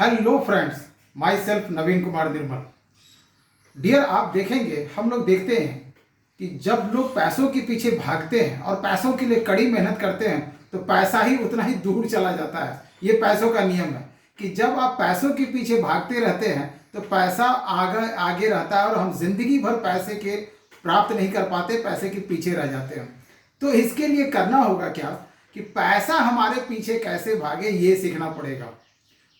Hello friends, myself Naveen Kumar Nirmal. Dear, आप देखेंगे, हम लोग देखते हैं कि जब लोग पैसों के पीछे भागते हैं और पैसों के लिए कड़ी मेहनत करते हैं तो पैसा ही उतना ही दूर चला जाता है। ये पैसों का नियम है कि जब आप पैसों के पीछे भागते रहते हैं तो पैसा आगे आगे रहता है और हम जिंदगी भर पैसे के प्राप्त नहीं कर पाते, पैसे के पीछे रह जाते हैं। तो इसके लिए करना होगा क्या कि पैसा हमारे पीछे कैसे भागे ये सीखना पड़ेगा।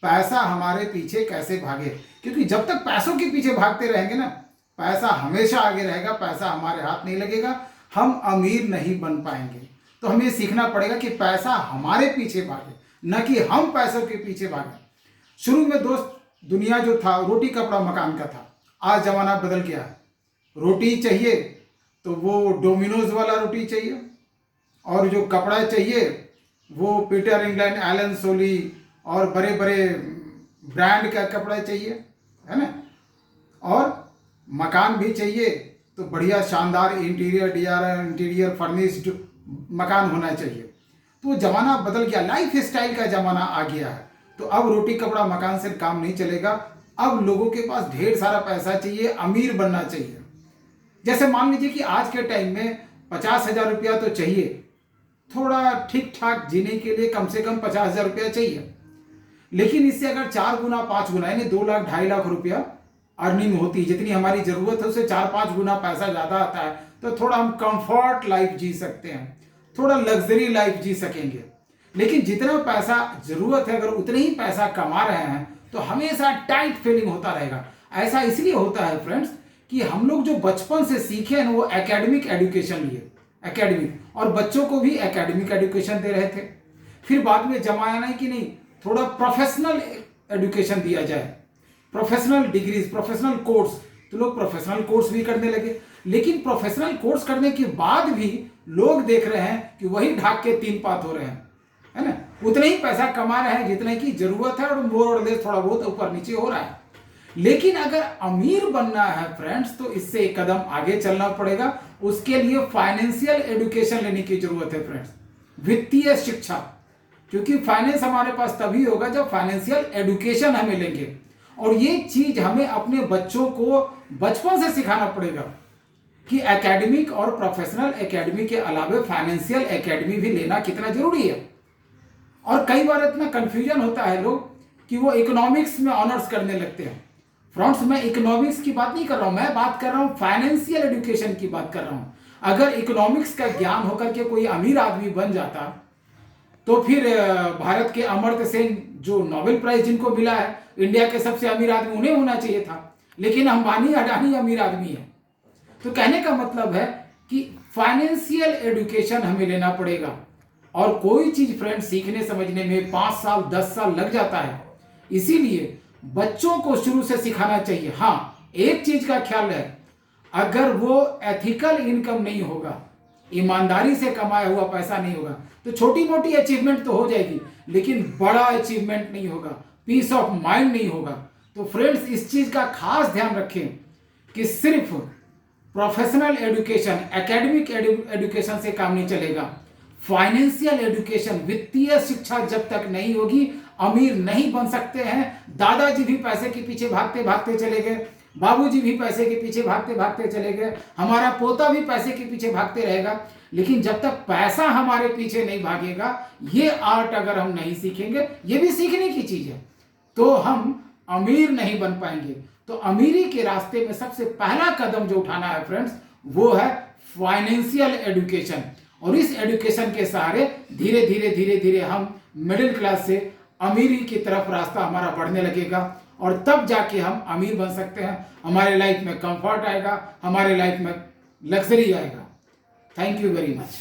पैसा हमारे पीछे कैसे भागे, क्योंकि जब तक पैसों के पीछे भागते रहेंगे ना, पैसा हमेशा आगे रहेगा, पैसा हमारे हाथ नहीं लगेगा, हम अमीर नहीं बन पाएंगे। तो हमें ये सीखना पड़ेगा कि पैसा हमारे पीछे भागे, न कि हम पैसों के पीछे भागे। शुरू में दोस्त, दुनिया जो था रोटी कपड़ा मकान का था। आज जमाना बदल गया है। रोटी चाहिए तो वो डोमिनोज वाला रोटी चाहिए, और जो कपड़ा चाहिए वो पीटर इंग्लैंड, एलन सोली और बड़े बड़े ब्रांड का कपड़ा चाहिए, है ना। और मकान भी चाहिए तो बढ़िया शानदार इंटीरियर फर्निश्ड मकान होना चाहिए। तो ज़माना बदल गया, लाइफ स्टाइल का ज़माना आ गया है। तो अब रोटी कपड़ा मकान से काम नहीं चलेगा। अब लोगों के पास ढेर सारा पैसा चाहिए, अमीर बनना चाहिए। जैसे मान लीजिए कि आज के टाइम में 50,000 रुपया तो चाहिए, थोड़ा ठीक ठाक जीने के लिए कम से कम 50,000 रुपया चाहिए। लेकिन इससे अगर 4 गुना 5 गुना यानी 2 लाख 2.5 लाख रुपया अर्निंग होती, जितनी हमारी जरूरत है उससे 4-5 गुना पैसा ज़्यादा आता है, तो थोड़ा हम कंफर्ट लाइफ जी सकते हैं, थोड़ा लग्जरी लाइफ जी सकेंगे। लेकिन जितना पैसा जरूरत है, अगर उतने ही पैसा कमा रहे हैं तो हमेशा टाइट फीलिंग होता रहेगा। ऐसा इसलिए होता है फ्रेंड्स कि हम लोग जो बचपन से सीखे हैं वो एकेडमिक एजुकेशन लिए, एकेडमिक, और बच्चों को भी एकेडमिक एजुकेशन दे रहे थे। फिर बाद में जमाना है कि नहीं, थोड़ा प्रोफेशनल एजुकेशन दिया जाए, प्रोफेशनल डिग्रीज, प्रोफेशनल कोर्स, तो लोग प्रोफेशनल कोर्स भी करने लगे। लेकिन प्रोफेशनल कोर्स करने के बाद भी लोग देख रहे हैं कि वही ढाक के 3 पात हो रहे हैं, है ना। उतने ही पैसा कमा रहे हैं जितने की जरूरत है, और मोर और लेस थोड़ा बहुत ऊपर नीचे हो रहा है। लेकिन अगर अमीर बनना है फ्रेंड्स तो इससे एक कदम आगे चलना पड़ेगा। उसके लिए फाइनेंशियल एजुकेशन लेने की जरूरत है फ्रेंड्स, वित्तीय शिक्षा। क्योंकि फाइनेंस हमारे पास तभी होगा जब फाइनेंशियल एजुकेशन हमें लेंगे, और ये चीज हमें अपने बच्चों को बचपन से सिखाना पड़ेगा कि एकेडमिक और प्रोफेशनल एकेडमी के अलावे फाइनेंशियल एकेडमी भी लेना कितना जरूरी है। और कई बार इतना कंफ्यूजन होता है लोग कि वो इकोनॉमिक्स में ऑनर्स करने लगते हैं। फ्रेंड्स, मैं इकोनॉमिक्स की बात नहीं कर रहा हूं, मैं बात कर रहा हूं फाइनेंशियल एजुकेशन की बात कर रहा हूं। अगर इकोनॉमिक्स का ज्ञान होकर के कोई अमीर आदमी बन जाता तो फिर भारत के अमर्त्य सेन, जो नोबेल प्राइज जिनको मिला है, इंडिया के सबसे अमीर आदमी, उन्हें होना चाहिए था। लेकिन अंबानी अडानी अमीर आदमी है। तो कहने का मतलब है कि फाइनेंशियल एजुकेशन हमें लेना पड़ेगा। और कोई चीज फ्रेंड सीखने समझने में 5 साल 10 साल लग जाता है, इसीलिए बच्चों को शुरू से सिखाना चाहिए। हाँ, एक चीज का ख्याल है, अगर वो एथिकल इनकम नहीं होगा, ईमानदारी से कमाया हुआ पैसा नहीं होगा, तो छोटी मोटी अचीवमेंट तो हो जाएगी, लेकिन बड़ा अचीवमेंट नहीं होगा, पीस ऑफ माइंड नहीं होगा। तो फ्रेंड्स, इस चीज का खास ध्यान रखें कि सिर्फ प्रोफेशनल एजुकेशन, एकेडमिक एजुकेशन से काम नहीं चलेगा। फाइनेंशियल एजुकेशन, वित्तीय शिक्षा जब तक नहीं होगी, अमीर नहीं बन सकते हैं। दादाजी भी पैसे के पीछे भागते भागते चले गए, बाबूजी भी पैसे के पीछे भागते भागते चले गए, हमारा पोता भी पैसे के पीछे भागते रहेगा। लेकिन जब तक पैसा हमारे पीछे नहीं भागेगा, ये आर्ट अगर हम नहीं सीखेंगे, ये भी सीखने की चीज है, तो हम अमीर नहीं बन पाएंगे। तो अमीरी के रास्ते में सबसे पहला कदम जो उठाना है फ्रेंड्स, वो है फाइनेंशियल एजुकेशन। और इस एजुकेशन के सहारे धीरे धीरे धीरे धीरे हम मिडिल क्लास से अमीरी की तरफ रास्ता हमारा बढ़ने लगेगा, और तब जाके हम अमीर बन सकते हैं। हमारे लाइफ में कंफर्ट आएगा, हमारे लाइफ में लग्जरी आएगा। Thank you very much.